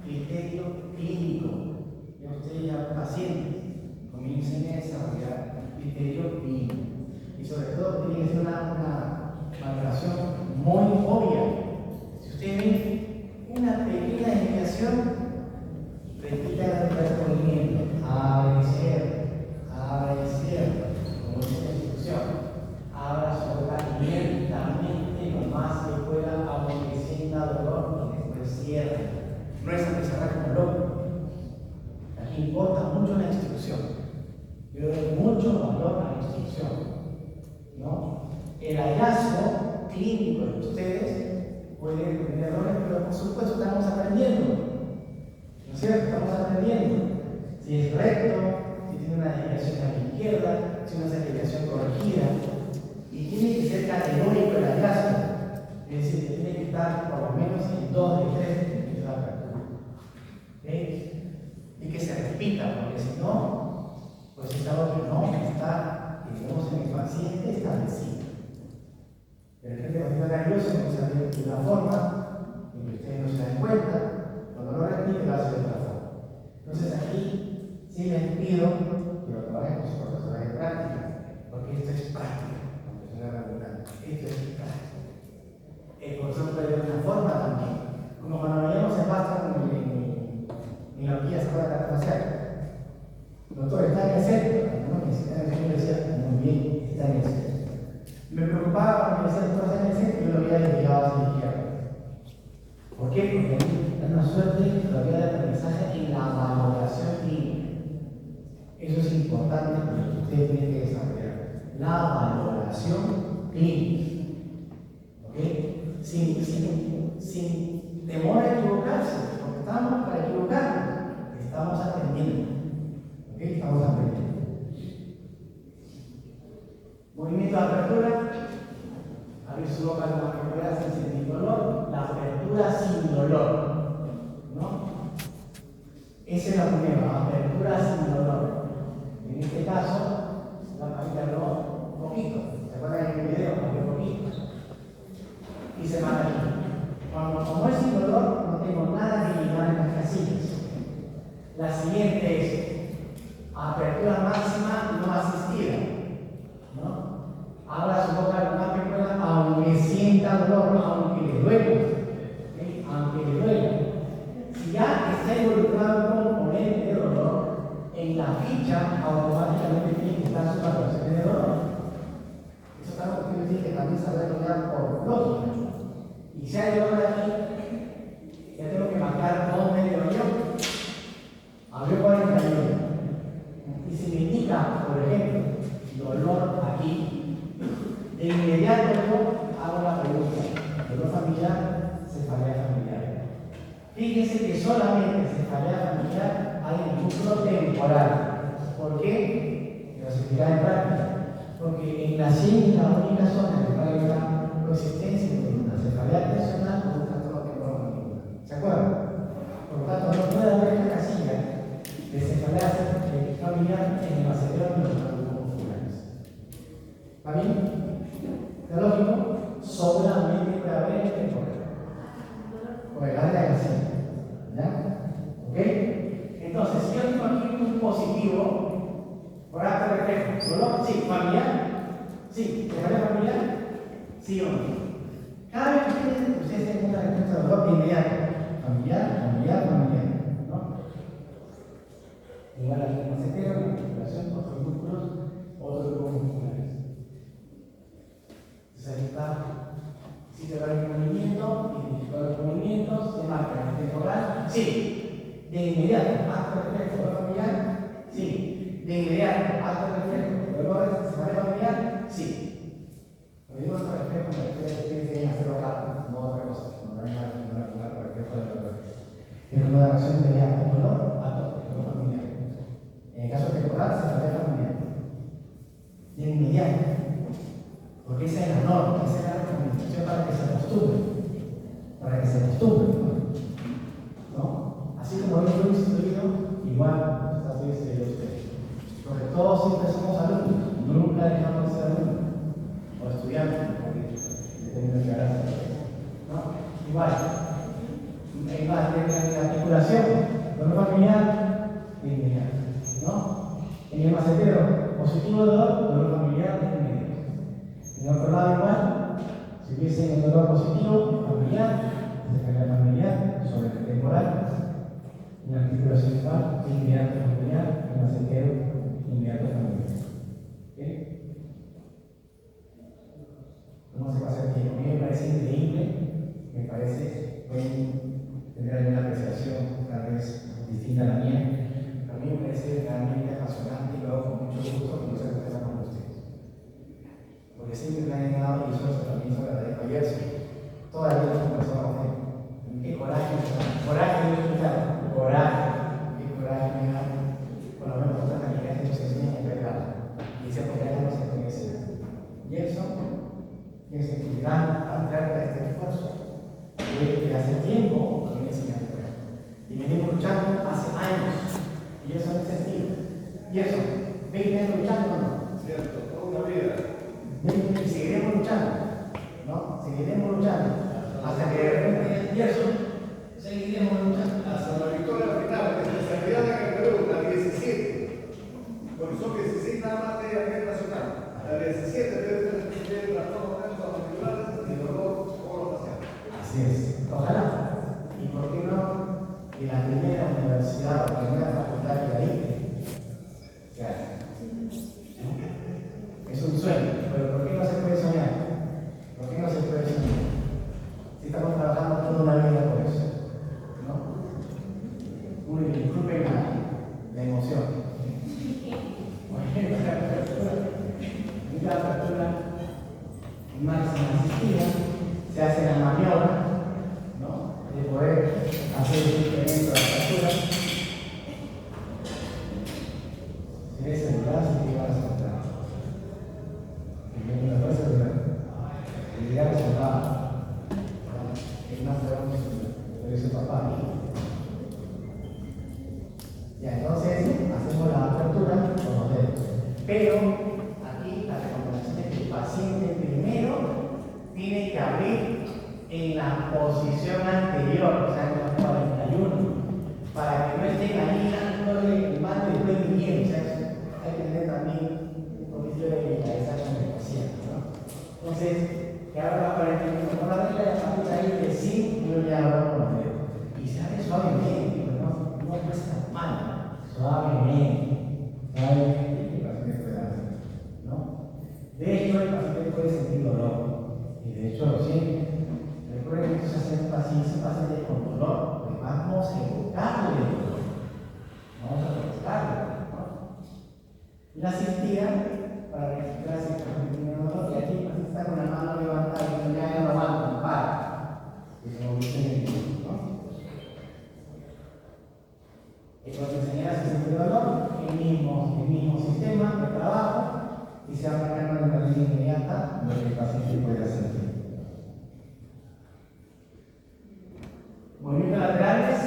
Criterio clínico. Y ustedes ya pacientes comiencen a desarrollar criterio clínico. Y sobre todo tiene que ser una valoración muy obvia. Si usted ve una pequeña desviación, repita el movimiento, abre izquierda, como dice la instrucción, abra su boca lentamente, lo más que pueda, aunque sienta dolor, y después cierra. No es empezar como loco. Aquí importa mucho la instrucción. Yo doy mucho valor a la instrucción. ¿No? El hallazgo clínico de ustedes puede tener errores, pero por supuesto estamos aprendiendo. ¿No es cierto? Estamos aprendiendo. Si es recto, si tiene una desviación a la izquierda, si una desviación corregida. Y tiene que ser categórico el hallazgo. Es decir, que tiene que estar por lo menos en 2 de 3 centímetros de apertura. Y que se repita, porque si no, pues es algo que no está, digamos, en el paciente establecido. De repente, cuando está nervioso, se hace de una forma, y ustedes no se dan cuenta, cuando lo repite, lo hace de otra forma. Entonces, aquí sí les pido que lo trabajen con sus profesores de práctica, porque esto es práctica, aunque suena redundante. Esto es práctica. El profesor puede ver una forma también, como cuando veíamos el vasto en la guía escuela de arte facial. Doctor, está en el centro. No, está en el centro, decía, muy bien, está en el centro. Me preocupaba cuando me decía, doctor, está en el centro, yo lo había desviado hacia la izquierda. ¿Por qué? Porque a mí da una suerte todavía de aprendizaje en la valoración clínica. Eso es importante porque ustedes tienen que desarrollar la valoración clínica. ¿Ok? Sin temor a equivocarse, porque estamos para equivocarnos, estamos aprendiendo. ¿Ok? Estamos aprendiendo. Movimiento de apertura. Abrir su boca lo más que pueda sin sentir dolor. La apertura sin dolor. ¿No? Esa es la primera, apertura sin dolor. En este caso, la mamita habló un poquito. ¿Se acuerdan en el video? Habló un poquito. Y se manda aquí. Como es sin dolor, no tengo nada que llevar en las casillas. La siguiente es apertura máxima no asistida. ¿No? Abra su boca lo más que pueda, aunque sienta dolor, aunque le duela. ¿Okay? Aunque le duela. Si ya está involucrado un componente de dolor, en la ficha automáticamente tiene que estar su valoración de dolor. Eso es algo que tiene que también saber ya por lógica. Y si hay dolor aquí, ya tengo que marcar dónde le dolió. Abrió 41. Y se me indica, por ejemplo, dolor aquí, de inmediato yo hago la pregunta: ¿dolor familiar? Cefalea familiar. Fíjense que solamente cefalea familiar hay en músculo temporal. ¿Por qué? Pero se tira en práctica. Porque en la sien es la única zona que hay una coexistencia entre una cefalea tensional con un trastorno temporal. ¿Se acuerdan? Por lo tanto, no puede haber una casilla de cefalea familiar en el acelerón de los trastornos musculares. ¿Está bien? ¿Está lógico? Solamente puede haber en temporal. positivo por acto reflejo. ¿Dolor? Sí. ¿Familiar? Sí. ¿De manera familiar? Sí o no. Cada vez que ustedes tengan una respuesta de dolor de inmediato. Familiar, ¿no? Igual aquí en el macetero, la articulación, otros músculos, otros grupos musculares. Entonces ahí está. Si te va el movimiento, identificar los movimientos, se marca el temporal, sí. De inmediato, acto reflejo, dolor familiar, sí. De inmediato, acto reflejo, dolor familiar, sí. Lo digo acto reflejo, pero ustedes deben hacerlo rápido, no otra cosa. No hay nada para reflejo de dolor. Es una reacción inmediata, dolor, acto reflejo familiar. En el caso temporal, se refleja familiar. De inmediato. Porque esa es la norma, esa es la recomendación para que se acostumbre, ¿no? Así como yo fui instruido, igual muchas veces ustedes. Porque todos siempre somos alumnos, nunca dejamos de ser alumnos, o estudiantes, porque depende de la gracia, ¿no? Igual, en la articulación, dolor familiar, de inmediato, ¿no? En el macetero, positivo dolor familiar, de inmediato. En otro lado igual, si hubiese el dolor positivo, familiar, se carga familiar, sobre el temporal, en la articulación igual, inmediato familiar, en el macetero, inmediato familiar. ¿Okay? ¿Cómo se pasa el tiempo? A mí me parece increíble, me parece, pueden tener alguna apreciación tal vez distinta a la mía, pero a mí me parece realmente apasionante y lo hago con mucho gusto que no se expresa con ustedes. Porque siempre me han dado y eso también se lo agradezco ayer, toda la vida conversamos de qué coraje me da, qué coraje me da, por lo menos una calidad que nos enseñan en pecado, y ese coraje no se conoce. Y eso es el gran traer este esfuerzo, que hace tiempo que me enseñan a pecado. Y venimos luchando hace años, y eso no es sentido. Y eso, 20 años luchando, ¿no? Cierto, toda una vida. Y seguiremos luchando, ¿no? Seguiremos luchando hasta que de repente empiezo, seguiremos luchando Hasta la victoria final, que se desarrollaron en el Perú, la 17. Porque son 16 nada más de a nivel nacional. La 17 debe tener trastornos mandibularres y dolor orofacial. Así es, ojalá. ¿Y por qué no? En la primera universidad o la primera facultad que la dije, es un sueño, pero ¿por qué no se puede soñar? ¿Por qué no se puede soñar? Si estamos trabajando toda una vida por eso, ¿no? Disculpen la emoción. La apertura máxima asistida, se hace la maniobra, ¿no? De poder hacer el incremento de la apertura. Si ves el brazo, ¿qué vas a soltar? Y la fuerza de la idea que soltaba. Es más de ese papá. Ya, entonces hacemos la apertura con los dedos. Pero aquí la recomendación es que el paciente primero tiene que abrir en la posición anterior, o sea, en los 41, para que no estén ahí dándole el mando y después viniendo. O sea, hay que tener también un poquito de delicadeza con el paciente, ¿no? Entonces, que abra la 41 con la regla y a partir de ahí que sí, yo ya abro con los dedos. Y se abre suavemente, pero no cuesta mal, suavemente, el paciente puede hacer, ¿no? De hecho, el paciente puede sentir dolor, y de hecho lo siente. Recuerden que esto se hace en paciente con dolor, pues vamos a educarle el dolor, vamos a provocarle, ¿no? La asistida para registrar si está sintiendo dolor, y aquí el paciente está con la mano levantada y ya no aguanta, para, y se moviliza, ¿no? Entonces, enseñar si siente dolor, el mismo sistema de trabajo, y se va marcando de manera inmediata lo que el paciente puede hacer. Movimientos laterales,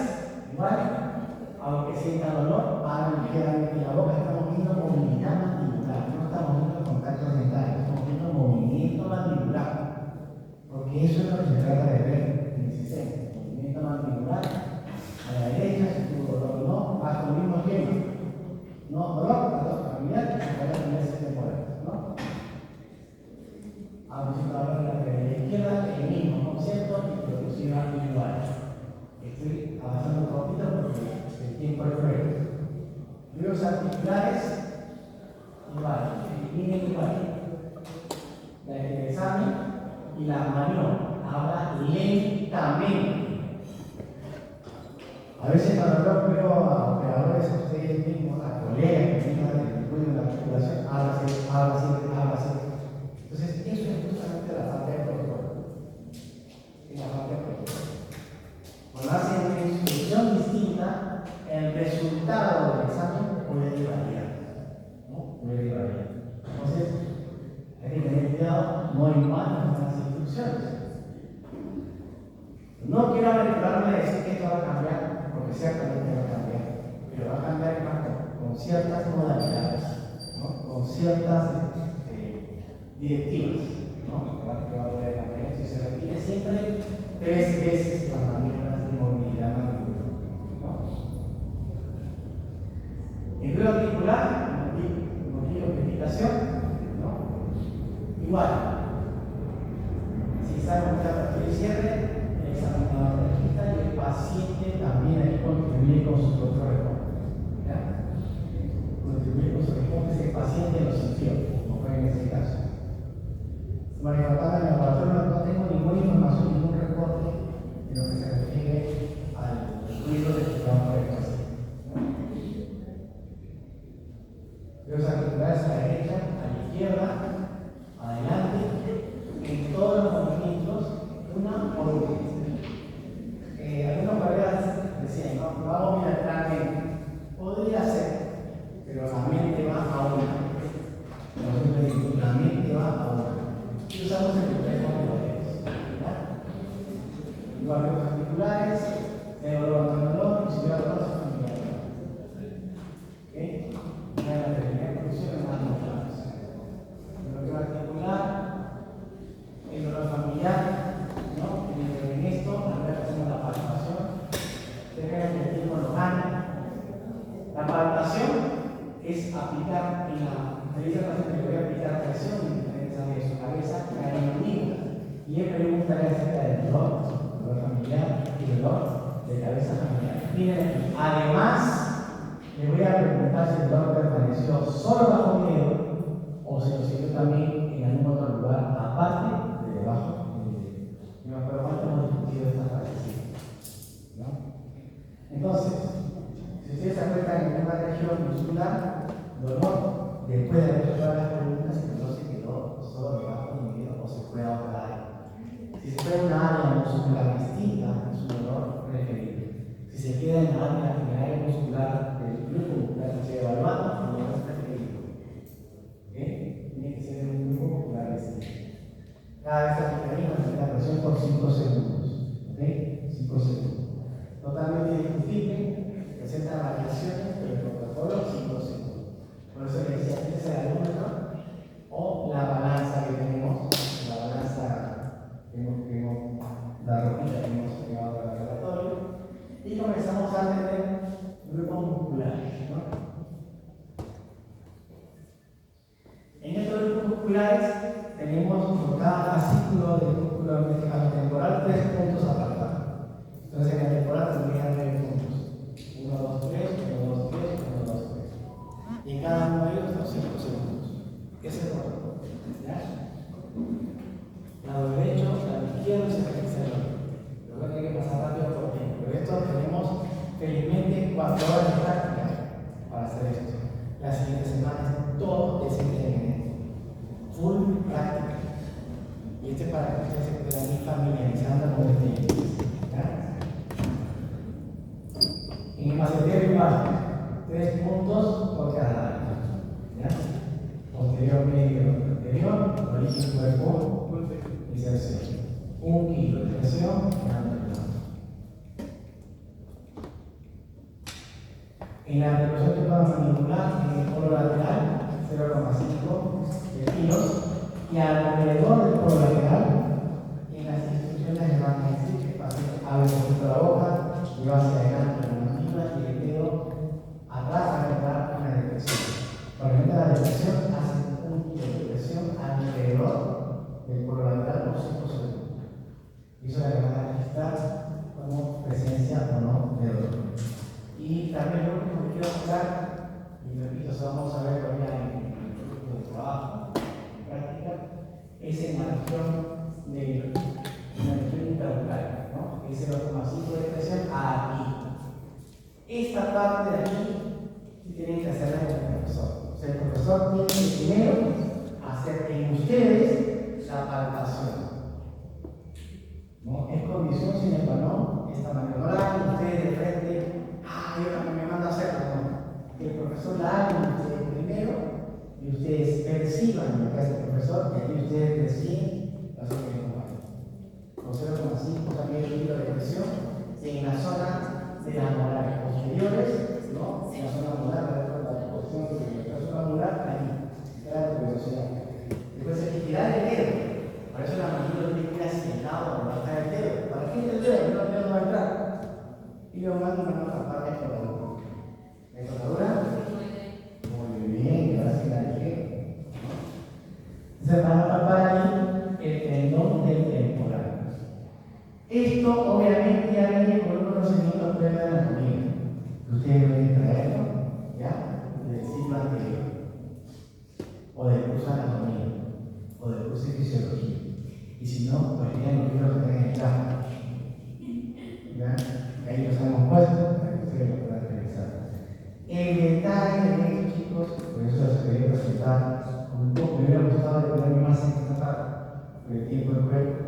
igual, aunque sienta dolor, paran ligeramente la boca, estamos viendo movilidad mandibular, no estamos viendo contacto dental, estamos viendo movimiento mandibular, porque eso es lo que se trata de ver en el sistema, movimiento mandibular, a la derecha, si tuvo dolor o no, bajo el mismo esquema, no perfecto. Los articulares, igual, miren igual. El examen y la maniobra habla lentamente. A veces cuando yo veo a operadores, a ustedes mismos, a colegas que tengan el estudio de la articulación, habla así. Entonces, eso es justamente la falta de protocolo. Es la falta de protocolo. Cuando hacen una instrucción distinta, el resultado del examen puede variar. ¿No? Puede variar. Entonces, hay que tener cuidado, no invadan las instrucciones. No quiero aventurarme a decir que esto va a cambiar, porque ciertamente va a cambiar, pero va a cambiar con ciertas modalidades, ¿no? Con ciertas directivas, ¿no? Que va a poder cambiar. Si se repite siempre 3 veces las maniobras de movilidad mandibular, ¿no? El glúteo articular, motivo de explicación, ¿no? Igual, si sabemos que apertura y cierre, el examinador registra y el paciente también ahí contribuye con su propio reporte. Contribuye con su reporte si el paciente lo sintió, como fue en este caso. María Patada, en el laboratorio no tengo ninguna información, ningún reporte en lo que se refiere al ruido de trabajo del paciente. Los articulares a la derecha, a la izquierda, adelante, en todos los movimientos, una por una. Algunos colegas decían, no, lo hago bilateralmente. Podría ser, pero la mente va a una. Como siempre digo, la mente va a una. Y usamos el reflejo de los dedos. Igual que los articulares, el dolor, y si veo los familiares. Una de las primeras funciones más notables. El dolor articular, el dolor familiar, ¿no? En esto, al ver hacemos la palpación, tener el tiempo lo gana. La palpación es aplicar en la televisión paciente que voy a aplicar presión en diferentes áreas de su cabeza, caer en la mandíbula. Y él pregunta acerca del dolor familiar y dolor de cabeza familiar. Miren aquí, además, le voy a preguntar si el dolor permaneció solo bajo mi dedo o si lo sintió también en algún otro lugar aparte de debajo. No me acuerdo cuánto hemos discutido esta frasecita, ¿no? Entonces, si ustedes se acuerdan en una región muscular, dolor, después de haber hecho todas las preguntas, el dolor se quedó solo debajo del dedo o se fue a otra área. Si se fue a una área muscular distinta, es un dolor preferible. Si se queda en la área muscular del grupo muscular que se ha evaluado, el dolor es preferible. Tiene que ser un grupo muscular distinto. Cada vez que aplicaríamos la presión por 5 segundos. 5 segundos. Totalmente discutible, presenta variaciones, pero el protocolo 5 segundos. Por eso le decía, este es el alúmetro o la balanza que tenemos, la balanza que hemos la ropita que hemos llevado al laboratorio, y comenzamos a tener grupos musculares, ¿no? En estos grupos musculares tenemos por cada fascículo del músculo temporal 3 puntos apartados. Entonces en el temporal tendría 9 puntos. 1, 2, 3, 1, 2, 3, 1, 2, 3. Y en cada uno de ellos son 5 segundos. Ese es el protocolo. Lado derecho, lado izquierdo y se registra el otro. Luego hay que pasar rápido por tiempo. Pero esto tenemos felizmente 4 horas de práctica para hacer esto. La siguiente semana todo es entrenamiento. Full práctica. Y este es para que ustedes se puedan ir familiarizando con este ejercicio. En el macetero igual, 3 puntos por cada lado. Posterior, medio, anterior, origen, cuerpo, inserción. 1 kilo de presión, en la articulación temporal mandibular, en el polo lateral, 0,5 kilos, y alrededor del polo lateral, en las instrucciones de van a decir que el paciente abre un poquito la boca, lleva hacia adelante la mandíbula y el dedo atrás a generar una depresión. Por ejemplo, la depresión hace 1 kilo de presión alrededor del polo lateral por 5 segundos. Y eso es lo que van a registrar como presencia o no de dolor. Y también lo y repito, eso vamos a ver todavía en el grupo de trabajo, en práctica, es en la región intraocular, ¿no? Es el 0,5 de presión aquí. Esta parte de aquí sí tienen que hacerla con el profesor. O sea, el profesor tiene que primero hacer en ustedes la palpación. ¿No? Es condición sine qua non esta manera. No la hagan ustedes de frente, yo me mando a hacerla, no. Que el profesor la haga ustedes primero y ustedes perciban lo que hace el profesor y aquí ustedes deciden la zona de combate. Con 0,5 también el kilo de presión en la zona de las molares posteriores, ¿no? En la zona molar, la posición de la zona molar, ahí, cada velocidad. Después hay que tirar el dedo. Por eso la mandíbula tiene que ir hacia el lado donde va a estar el dedo. ¿Para qué el dedo? No, el dedo no va a entrar. Y luego mando una parte de cortadura. ¿De cortadura? Muy bien, ahora sí la dije. Se van a tapar ahí el tendón del temporal. Esto obviamente ya viene con un conocimiento previo de la anatomía. Ustedes deben traerlo, ¿ya? Del siglo anterior. O del curso de anatomía. O del curso de fisiología. Y si no, pues tienen los libros que tienen en el campo. ¿Ya? Ahí los hemos puesto para que ustedes lo puedan revisar. El detalle de estos chicos, por eso les quería presentar un poco. Me hubiera gustado de ponerme más en esta parte, porque el tiempo del cuerpo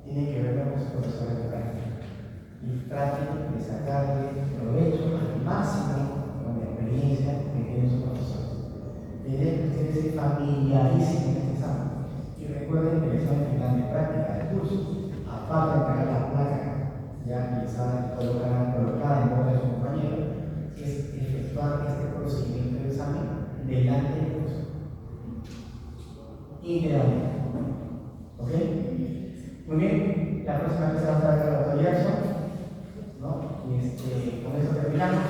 tiene que ver con sus profesores de práctica. Y traten de sacarle provecho al máximo con la experiencia que tienen sus profesores. La idea es que ustedes se familiaricen con este examen. Y recuerden que el examen final de práctica del curso, aparte de entregar la placa ya quizá colocada en boca de su compañero, es efectuar este procedimiento de examen delante del curso. Íntegramente. ¿Ok? Muy bien. La próxima vez se va a tratar el doctor Jackson, ¿no? Y con eso terminamos.